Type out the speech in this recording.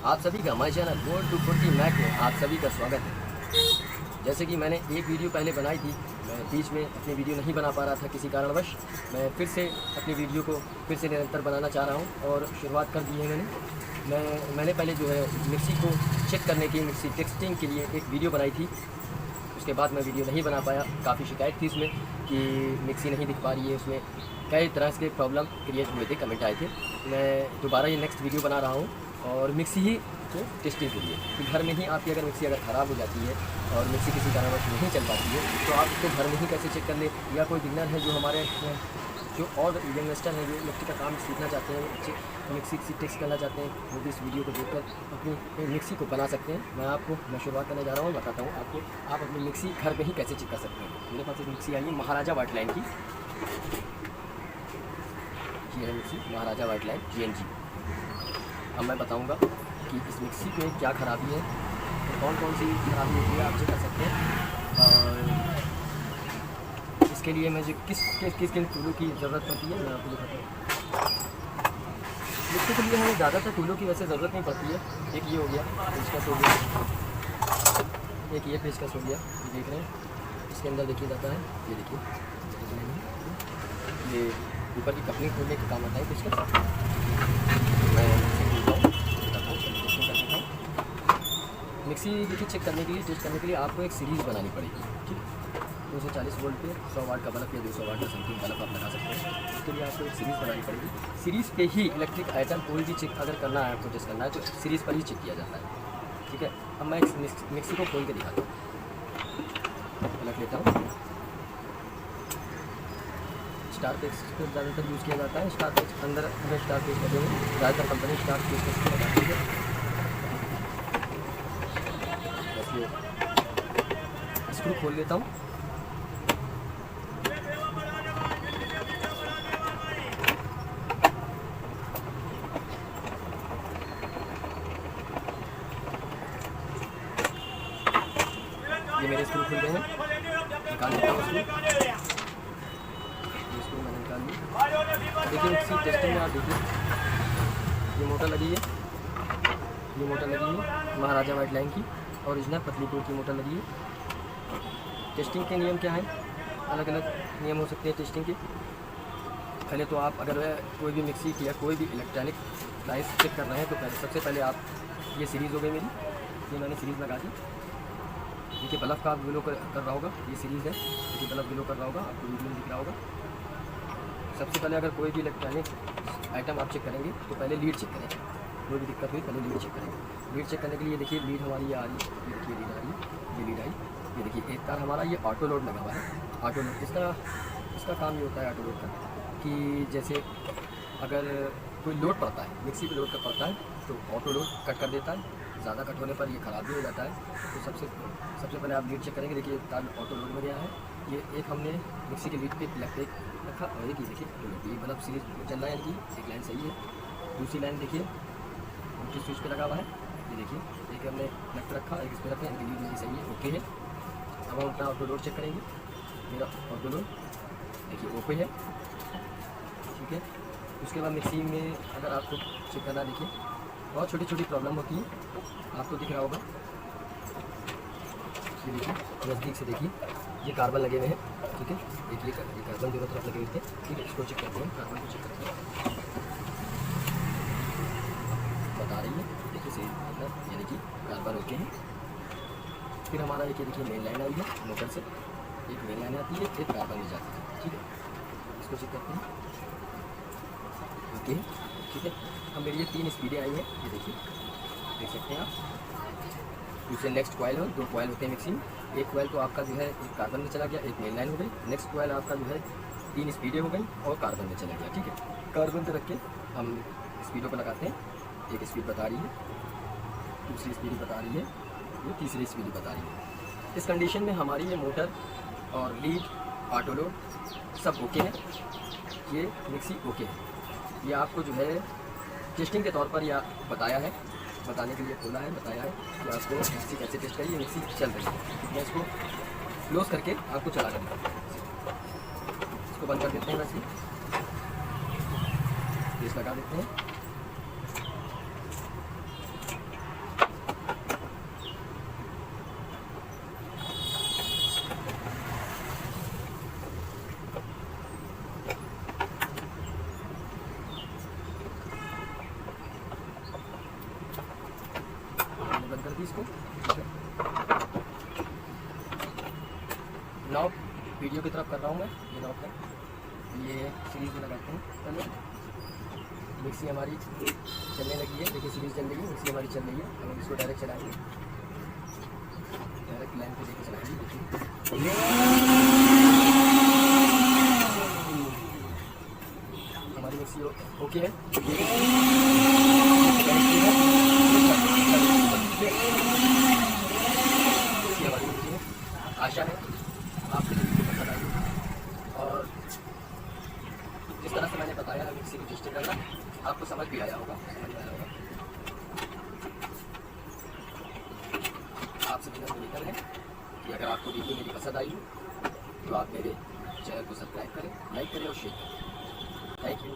आप सभी का हमारे चैनल गोल्ड 240 मैक में आप सभी का स्वागत है। जैसे कि मैंने एक वीडियो पहले बनाई थी, मैं बीच में अपनी वीडियो नहीं बना पा रहा था किसी कारणवश। मैं फिर से अपनी वीडियो को फिर से निरंतर बनाना चाह रहा हूँ और शुरुआत कर दी है मैंने पहले जो है मिक्सी को चेक करने की, मिक्सी टेस्टिंग के लिए एक वीडियो बनाई थी। उसके बाद मैं वीडियो नहीं बना पाया, काफ़ी शिकायत थी उसमें कि मिक्सी नहीं दिख पा रही है, उसमें कई तरह के प्रॉब्लम क्रिएट हुए थे, कमेंट आए थे। मैं दोबारा ये नेक्स्ट वीडियो बना रहा हूँ और मिक्सी ही को टेस्टिंग के लिए कि घर में ही आपकी अगर मिक्सी अगर ख़राब हो जाती है और मिक्सी किसी कारणवश नहीं चल पाती है तो आप उसको घर में ही कैसे चेक कर ले, या कोई बिगनर है जो हमारे जो और यंगस्टर हैं जो इलेक्ट्रिक का काम सीखना चाहते हैं, अच्छे मिक्सी टेस्ट करना चाहते हैं, वो भी इस वीडियो को देखकर अपनी मिक्सी को बना सकते हैं। मैं शुरुआत करने जा रहा हूँ, बताता हूँ आपको आप अपनी मिक्सी घर में ही कैसे चेक कर सकते हैं। मेरे पास एक मिक्सी आई है महाराजा वाइट लाइन की, ये है मिक्सी महाराजा वाइट लाइन GNG। अब मैं बताऊँगा कि इस मिक्सी में क्या ख़राबी है, तो कौन कौन सी खराबी होती है आप चेक कर सकते हैं। और इसके लिए मुझे किस टूलों की ज़रूरत पड़ती है मैं आपको दिखाता हूँ। मिक्सी के लिए हमें ज़्यादातर टूलों की वैसे ज़रूरत नहीं पड़ती है। एक ये हो गया पेचकस हो गया, एक ये पेचकस हो गया, ये देख रहे हैं इसके अंदर देखिए जाता है, ये देखिए ये ऊपर की कपलिंग खोलने का काम आता है पेचकस। मैं मिक्सी देखिए चेक करने के लिए, टेस्ट करने के लिए आपको एक सीरीज़ बनानी पड़ेगी, ठीक है। 240 वोल्ट पे 100 वाट का बल्ब या 200 वाट का समथिंग बल्ब आप लगा सकते हैं। इसके लिए आपको एक सीरीज़ बनानी पड़ेगी। सीरीज़ पे ही इलेक्ट्रिक आइटम कोई भी चेक अगर करना है, आपको टेस्ट करना है तो सीरीज़ पर ही चेक किया जाता है, ठीक है। अब मैं मिक्सी को खोल के दिखाता हूँ, पलट लेता हूँ। स्टार पेच को ज़्यादातर यूज़ किया जाता है। स्टार पेच अंदर अगर स्टार पेच लगे हुए, ज़्यादातर कंपनी स्टार पेच को लगाती है। स्क्रू खोल लेता हूँ। ये मेरे स्क्रू खुल गए हैं, निकाल लेता हूँ इसको मैंने निकाल लिया। देखिए मिक्सी टेस्टिंग में आप देखिए ये मोटर लगी है, ये मोटर लगी है महाराजा वाइट लाइन की, ओरिजिनल पतली कोर की मोटर लगी है। टेस्टिंग के नियम क्या हैं, अलग अलग नियम हो सकते हैं टेस्टिंग के। पहले तो आप अगर कोई भी मिक्सी या कोई भी इलेक्ट्रॉनिक डिवाइस चेक कर रहे हैं तो सबसे पहले आप ये सीरीज़ हो गई मेरी, ये मैंने सीरीज़ लगा दी। देखिए बल्ब का ग्लो कर रहा होगा, ये सीरीज़ है, देखिए बल्ब ग्लो कर रहा होगा, आपको वीडियो में दिख रहा होगा। सबसे पहले अगर कोई भी इलेक्ट्रॉनिक आइटम आप चेक करेंगे तो पहले लीड चेक करेंगे, कोई भी दिक्कत हुई पहले लीड चेक करेंगे। लीड चेक करने के लिए देखिए लीड हमारी ये आ रही है, ये देखिए लीड आ रही है, ये लीड आई, ये देखिए एक तार हमारा ये ऑटो लोड लगा हुआ है। ऑटो लोड इसका काम ये होता है ऑटो लोड का कि जैसे अगर कोई लोड पड़ता है, मिक्सी पे लोड का पड़ता है तो ऑटो लोड कट कर देता है। ज़्यादा कट होने पर ये ख़राब भी हो जाता है। तो सबसे पहले आप लीड चेक करेंगे। देखिए तार ऑटो लोड में गया है, ये एक हमने मिक्सी के लीड पे प्लग पे रखा और एक ये देखिए ऑटो लोड, ये बल्ब सीरीज चल रहा है, इनकी एक लाइन सही है, दूसरी लाइन देखिए उनकी स्विच पे लगा हुआ है, ये देखिए एक हमने प्लग पे रखा, एक इस पर रखा, इनकी लीड मेरी सही है, ओके है। अब हम अपना ऑटो लोड चेक करेंगे। मेरा ऑटो लोड देखिए ओके है, ठीक है। उसके बाद मिक्सी में अगर आपको चेक करना, देखिए बहुत छोटी छोटी प्रॉब्लम होती है, आपको दिख रहा होगा, ये देखिए नज़दीक से देखिए ये कार्बन लगे हुए हैं, ठीक है। एक ये कार्बन दोनों तरफ लगे हुए थे, ठीक है। इसको चेक करते हैं, कार्बन को चेक करते हैं, बता रही है देखिए सही, मतलब ये देखिए कार्बन ओके है। फिर हमारा एक ये देखिए मेन लाइन आई है मोटर से, एक मेन लाइन आती है, एक कार्बन में जाती है, ठीक है। इसको चेक करते हैं, ओके, ठीक है। अब मेरी ये 3 स्पीडें आई हैं, ये देखिए देख सकते हैं आप। दूसरे नेक्स्ट कॉइल हो, 2 कॉइल होते हैं मिक्सी में। एक कॉइल तो आपका जो है एक कार्बन में चला गया, एक मेन लाइन हो गई। नेक्स्ट कॉइल आपका जो है 3 स्पीडें हो गई और कार्बन में चला गया, ठीक है। कार्बन पे रख के हम स्पीडों को लगाते हैं, एक स्पीड बता रही है, दूसरी स्पीड बता रही है, ये तीसरी स्पीड बता रही है। इस कंडीशन में हमारी ये मोटर और लीड ऑटो लोड सब ओके है, ये मिक्सी ओके है। ये आपको जो है टेस्टिंग के तौर पर या बताया है, बताने के लिए खोला है, बताया है कि आपको मिक्सी कैसे टेस्ट करिए, मिक्सी चल रही है। मैं इसको क्लोज करके आपको चला कर दिखाता हूँ। इसको बंद कर देते हैं, वैसे इस लगा देते हैं, कर दी इसको। नॉब वीडियो की तरफ कर रहा हूँ मैं, ये नॉब है, ये सीरीज में लगाते हैं पहले। मिक्सी हमारी चलने लगी है, देखिए सीरीज चल रही है, मिक्सी हमारी चल रही है। हम इसको डायरेक्ट चलाएंगे, डायरेक्ट लाइन पे लेके चलाएंगे। देखिए हमारी मिक्सी ओके है। आशा है आपको पसंद आई और जिस तरह से मैंने बताया मिक्सी को टेस्ट करना आपको समझ भी आया होगा, आपसे विनम्र निवेदन है कि अगर आपको वीडियो मेरी पसंद आई तो आप मेरे चैनल को सब्सक्राइब करें, लाइक करें और शेयर करें। Thank you.